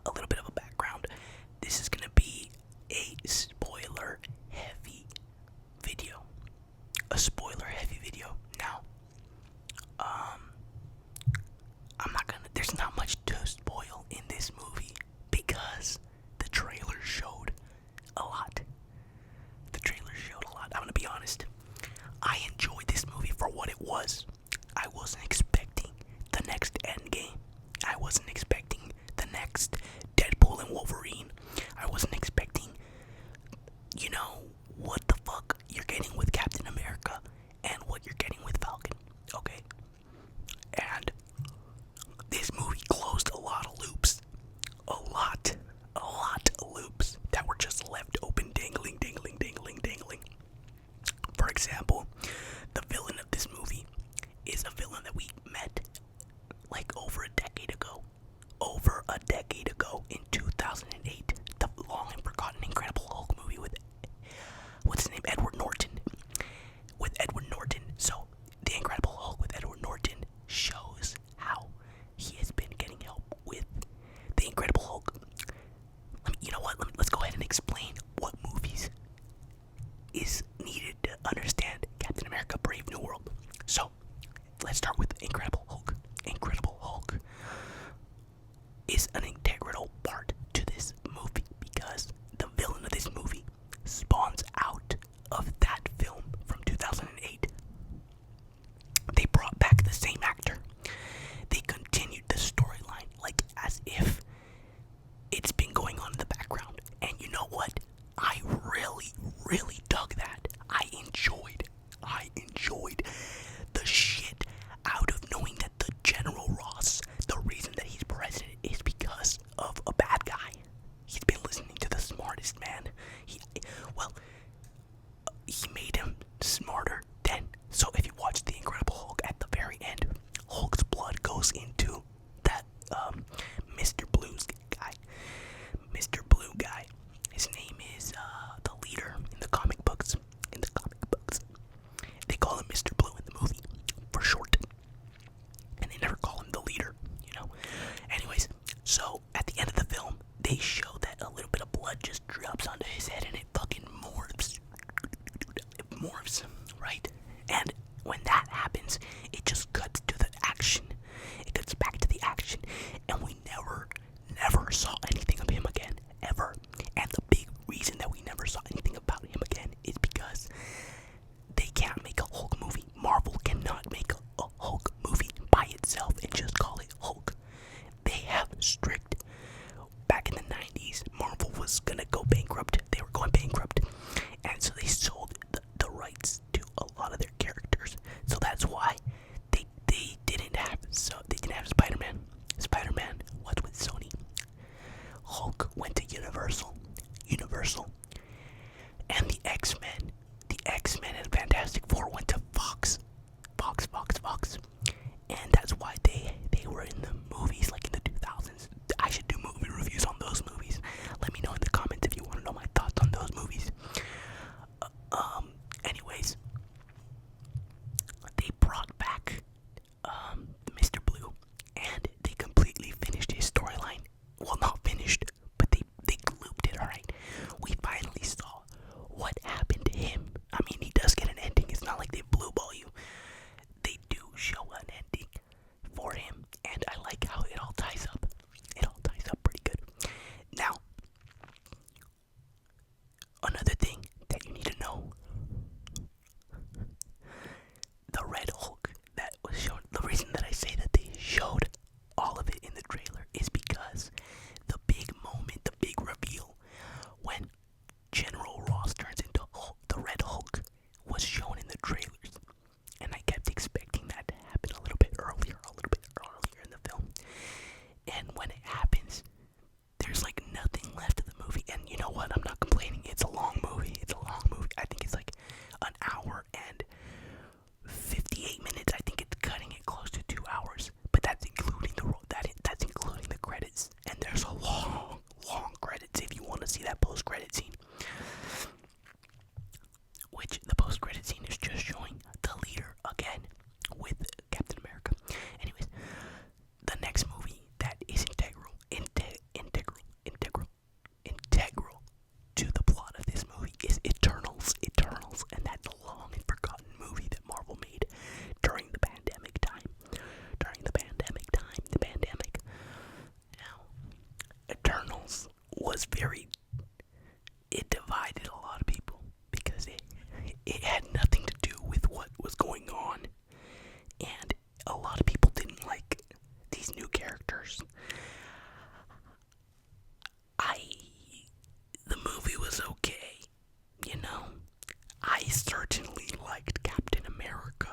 a little bit of a background. This is gonna be a spoiler heavy video. A spoiler heavy video. Now, I'm not gonna, there's not much to spoil in this movie because the trailer showed a lot. The trailer showed a lot. I'm gonna be honest. I enjoyed this movie for what it was. I wasn't expecting the next Endgame. I wasn't expecting the next Deadpool and Wolverine. I wasn't expecting, what the fuck you're getting with Captain America and what you're getting with Falcon. Okay? And this movie closed a lot of loops. A lot of loops that were just left open, dangling. For example, the villain of this movie is a villain that we met like over a decade ago. Over a decade ago in 2008. The long and forgotten Incredible Hulk movie with, what's his name? Edward Norton. With Edward Norton. So, the Incredible Hulk with Edward Norton shows how he has been getting help with the Incredible Hulk. Let's go ahead and explain what movies is needed to understand Captain America Brave New World. So, let's start with Incredible Hulk. Incredible Hulk is an integral part to this movie because the villain of this movie spawns out of that film from 2008. They brought back the same actor. They continued the storyline like as if it's been going on in the background. And you know what? I really dug that. I enjoyed the shit out of knowing that the General Ross, the reason that he's president is because of a bad guy. He's been listening to the smartest man. He made him smarter then. So if you watch The Incredible Hulk at the very end, Hulk's blood goes into that Mr. Blue's guy. Mr. Blue guy. His name is the leader in the comic books. They call him Mr. Blue in the movie for short. And they never call him the leader, Anyways, so at the end of the film, they show that a little bit of blood just drops onto his head and it fucking morphs. It morphs, right? And when that happens, it just cuts to the action. It cuts back to the action. And we never saw anything of him again, ever. And the big reason that we never saw anything about him again is because they can't make a Hulk movie. Marvel cannot make a Hulk movie by itself and just call it Hulk. They have strict. Back in the 90s, Marvel was gonna go bankrupt. They were going bankrupt. And so they sold the rights to a lot of their characters. So that's why they didn't have Spider-Man. Spider-Man was with Sony. Hulk went to Universal. And the X-Men and Fantastic Four went to Fox. And that's why they were in the movies like in the 2000s. I should do movie reviews on those movies. Let me know in the comments if you want to know my thoughts on those movies. was very, it divided a lot of people because it had nothing to do with what was going on, and a lot of people didn't like these new characters. The movie was okay, you know. I certainly liked Captain America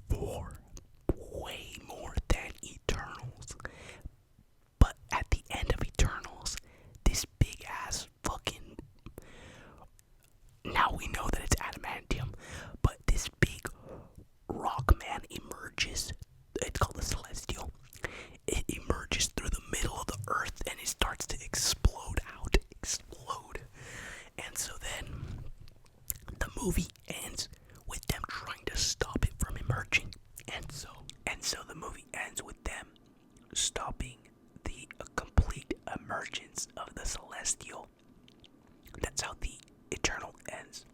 for way more than Eternals. But at the end of Eternals, this big ass fucking, now we know that it's adamantium, but this big rock man emerges. It's called the Celestial. It emerges through the middle of the earth and it starts to explode out. And so then the movie ends with them trying to stop it from emerging. And so the movie ends with them stopping the complete emergence of the Celestial. That's how the Eternal ends.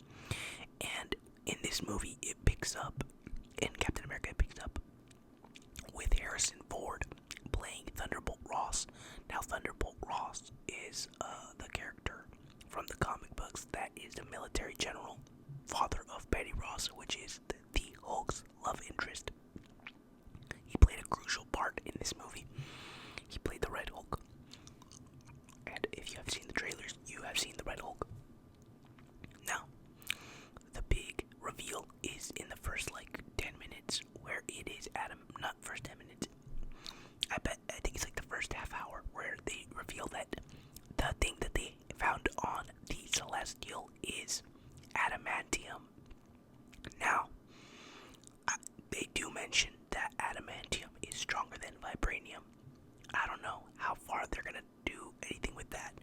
And in this movie, it picks up, in Captain America, it picks up with Harrison Ford playing Thunderbolt Ross. Now, Thunderbolt Ross is the character from the comic books that is the military general, father of Betty Ross, which is the Hulk's love interest. He played a crucial part in this movie. He played the Red Hulk. And if you have seen the trailers, you have seen the Red Hulk. Now, the big reveal is in the first 10 minutes, where it is not first 10 minutes. I think it's the first half hour where they reveal that the thing that they found on the Celestial is adamantium. Now, they do mention that adamantium is stronger than vibranium. I don't know how far they're gonna do anything with that,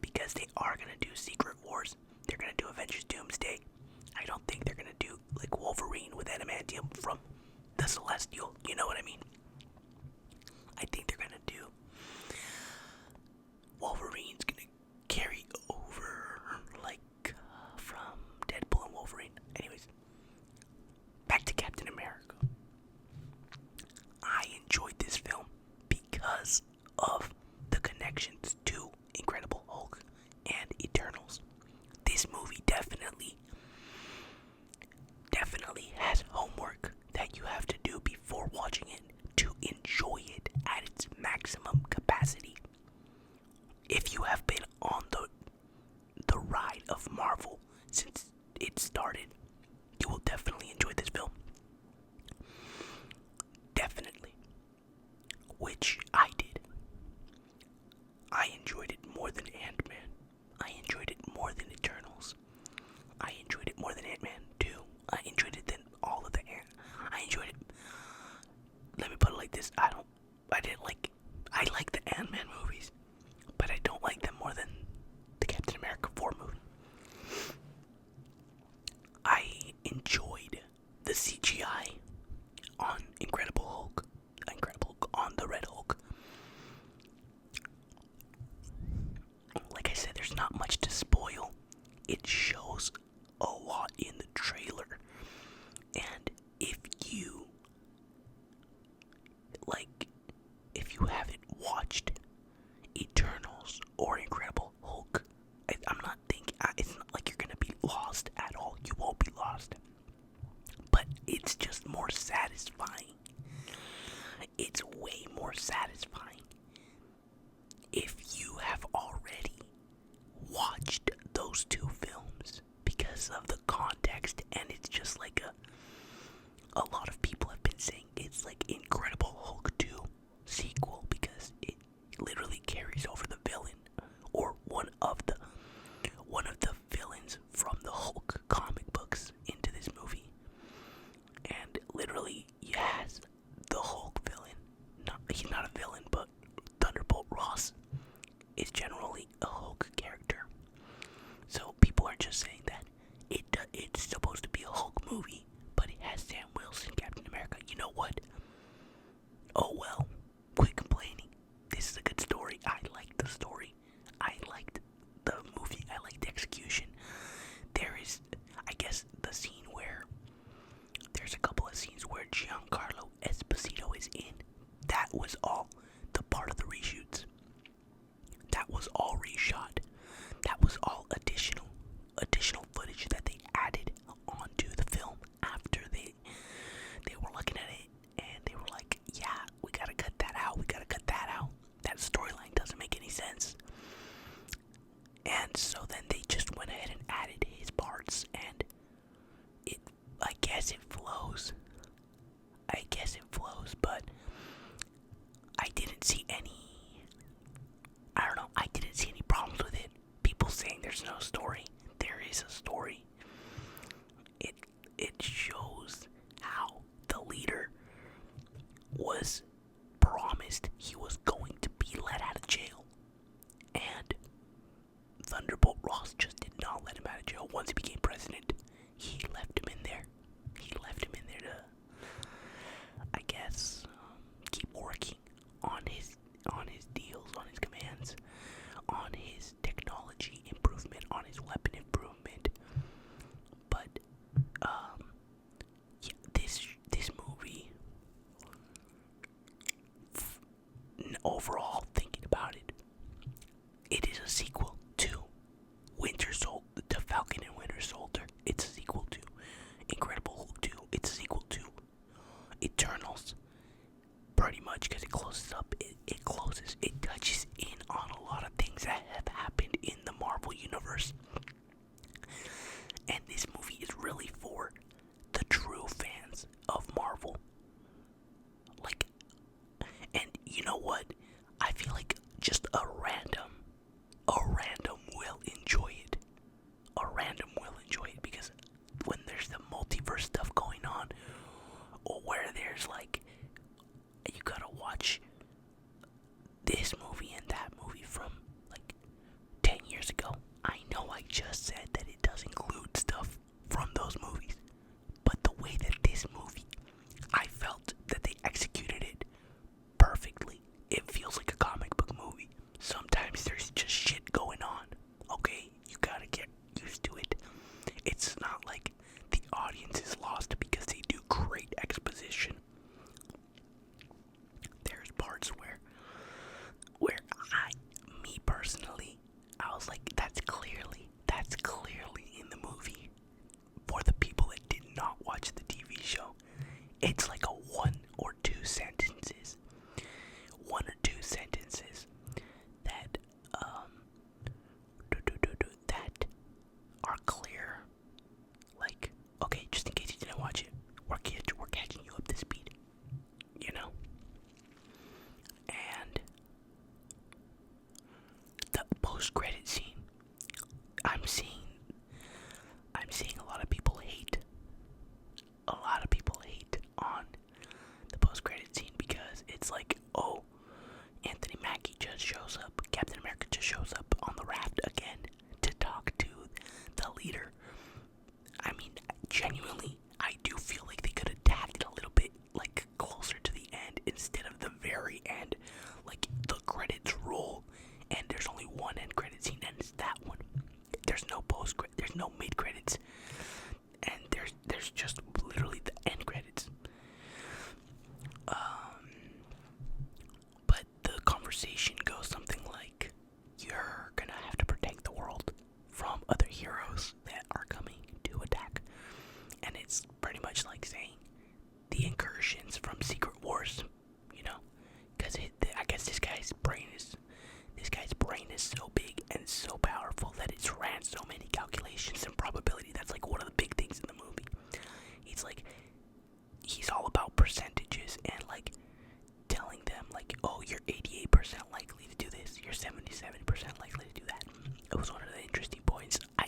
because they are gonna do Secret Wars. They're gonna do Avengers Doomsday. I don't think they're gonna do Wolverine with adamantium from the Celestial. You know what I mean? I think they're gonna do Wolverine's gonna carry over from Deadpool and Wolverine. Anyways, back to Captain America. I enjoyed this film because of the connections to Incredible Hulk and Eternals. This movie definitely has homework that you have to do before watching it to enjoy it at its maximum capacity. If you have been on the ride of Marvel since it started, you will definitely enjoy this film. Definitely. Which I did. I enjoyed it more than Ant-Man. I enjoyed it more than Eternals. I enjoyed it more than Ant-Man 2. I enjoyed it than all of the I enjoyed it. Let me put it like this. I like the Ant-Man movies, but I don't like them more than the Captain America 4 movie. I enjoyed the CGI on Incredible Hulk on the Red Hulk. Like I said, there's not much to spoil. It shows a lot in the trailer. And if you haven't watched Eternals or Incredible Hulk, I'm not thinking, it's not like you're gonna be lost at all. You won't be lost. But it's just more satisfying. It's way more satisfying if you have already watched those two films, because of the context. And it's just a lot of people have been saying it's Incredible Hulk 2 sequel, because it literally carries over the villain, or one of the villains from the Hulk comic books, into this movie. And literally, yes, the Hulk villain, he's not a villain, but Thunderbolt Ross is generally a Hulk character. So people are just saying that it's supposed to be a Hulk movie, but it has Sam Wilson, Captain America. You know what? Oh well, quit complaining. just a random will enjoy it. A random will enjoy it because when there's the multiverse stuff going on, or where there's like, you gotta watch this movie and that movie from like 10 years ago. I know I just said that it does include stuff from those movies, but the way that this movie, I felt that they executed it perfectly. It feels like a comic book movie. Sometimes there's just shit going on. Okay, you gotta get used to it. It's not like the audience is lost because they do great exposition. There's parts where me personally, I was like, that's clearly in the movie. For the people that did not watch the TV show, it's like a one or two sentences that that are clear. Like, okay, just in case you didn't watch it, we're catching you up to speed, you know. And the post-credit scene, I'm seeing a lot of people hate. On the post-credit scene because it's like, oh, Anthony Mackie just shows up. Captain America just shows up on the raft again to talk to the leader. I mean, genuinely, I do feel like they could have tacked it a little bit, like, closer to the end instead of the very end. Like, the credits roll, and there's only one end credit scene, and it's that one. There's no post-credit, there's no mid-credits, and there's just literally the end credits. But the conversation goes something like, you're gonna have to protect the world from other heroes that are coming to attack. And it's pretty much like saying the incursions from Secret Wars, you know? Because I guess this guy's brain is so big and so powerful that it's ran so many calculations and probability. That's like one of the big things in the movie. He's all about percentages and like telling them like, oh, you're 88% likely to do this, you're 77% likely to do that. It was one of the interesting points. I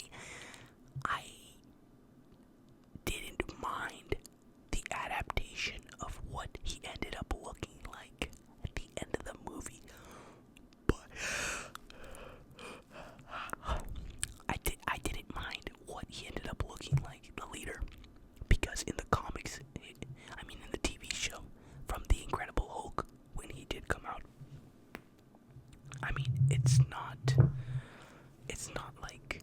didn't mind the adaptation of what he ended up looking like at the end of the movie, but I didn't mind what he ended up looking like, the leader, because in the comics, in the TV show, from The Incredible Hulk, when he did come out, it's not like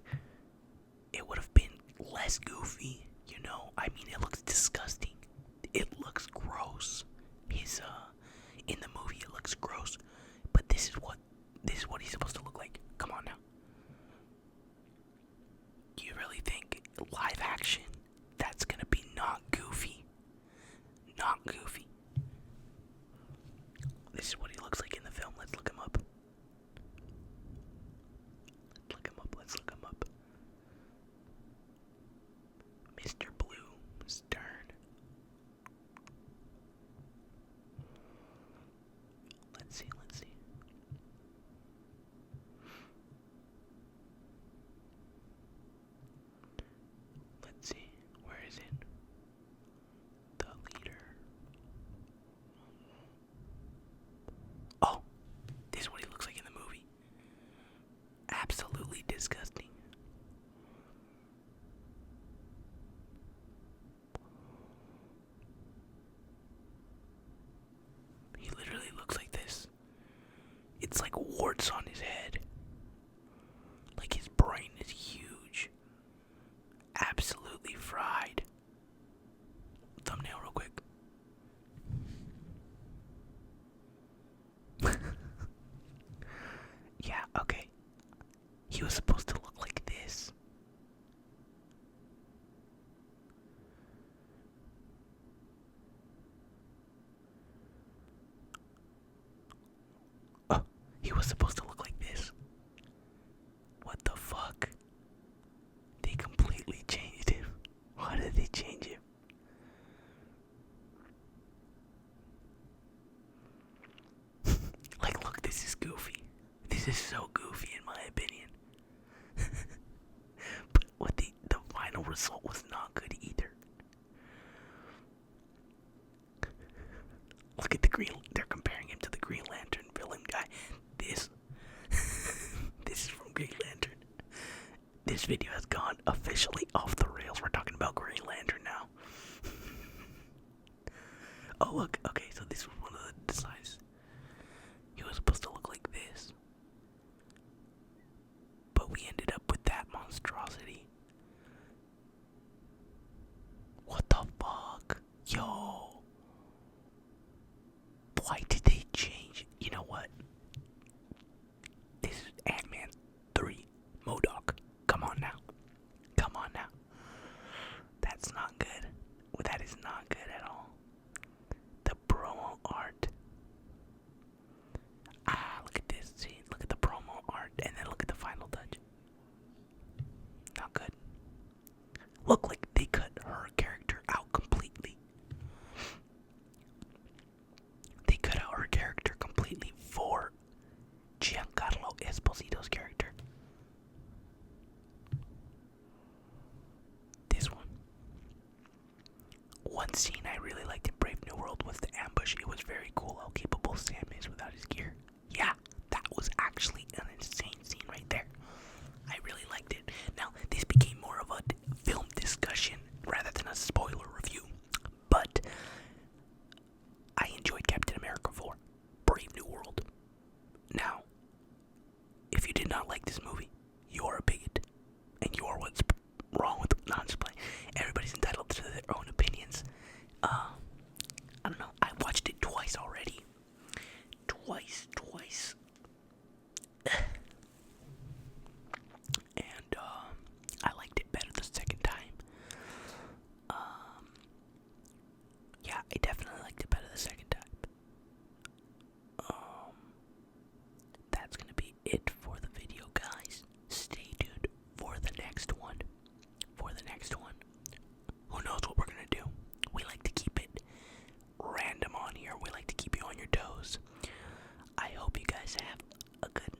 it would have been less goofy, you know? It looks disgusting. It looks gross. In the movie it looks gross, but this is what he's supposed to look like. Come on now. Do you really think live action that's gonna be not goofy? Not goofy. This is what he looks like in the film. Let's look him up. Let's look him up. Mr. Blue Stern. Let's see. Let's see. Where is it? The leader. Oh, this is what he looks like in the movie. Absolutely disgusting. He literally looks like this. It's like warts on his head. Like his brain is huge. Absolutely fried. Thumbnail real quick. Yeah, okay. He was supposed to look like this. Oh, he was supposed to look like this. What the fuck? They completely changed him. Why did they change him? Like, look, this is goofy. This is so goofy in my opinion. But what the final result was not good either. Look at the green. They're comparing him to the Green Lantern villain guy. This is from Green Lantern. This video has gone officially off the rails. We're talking about Green Lantern now. Oh look, okay, so this was one of the designs. He was supposed to look like this, but we ended up with that monstrosity. What the fuck? Yo. Why did they change? You know what? This is Ant-Man 3. MODOK. Come on now. Come on now. That's not good. That is not good at all. The promo art. Look at this. See, look at the promo art, and then look at the final touch. Not good. Look like they cut her character out completely. They cut out her character completely for Giancarlo Esposito's character. This one. One scene I really liked in Brave New World was the ambush. It was very cool how capable Sam is without his gear. Yeah, that was actually an insane scene right there. I really liked it. Now, this became more of a film discussion rather than a spoiler review. But I enjoyed Captain America 4, Brave New World. Now, if you did not like this movie, you are a bigot. And you are what's wrong with non-display. Everybody's entitled to their own opinions. I don't know. I watched it twice already. Twice. And I liked it better the second time. Yeah, I definitely liked it better the second time. That's gonna be it for the video, guys. Stay tuned for the next one. Who knows what we're gonna do? We like to keep it random on here. We like to keep you on your toes. I hope you guys have a good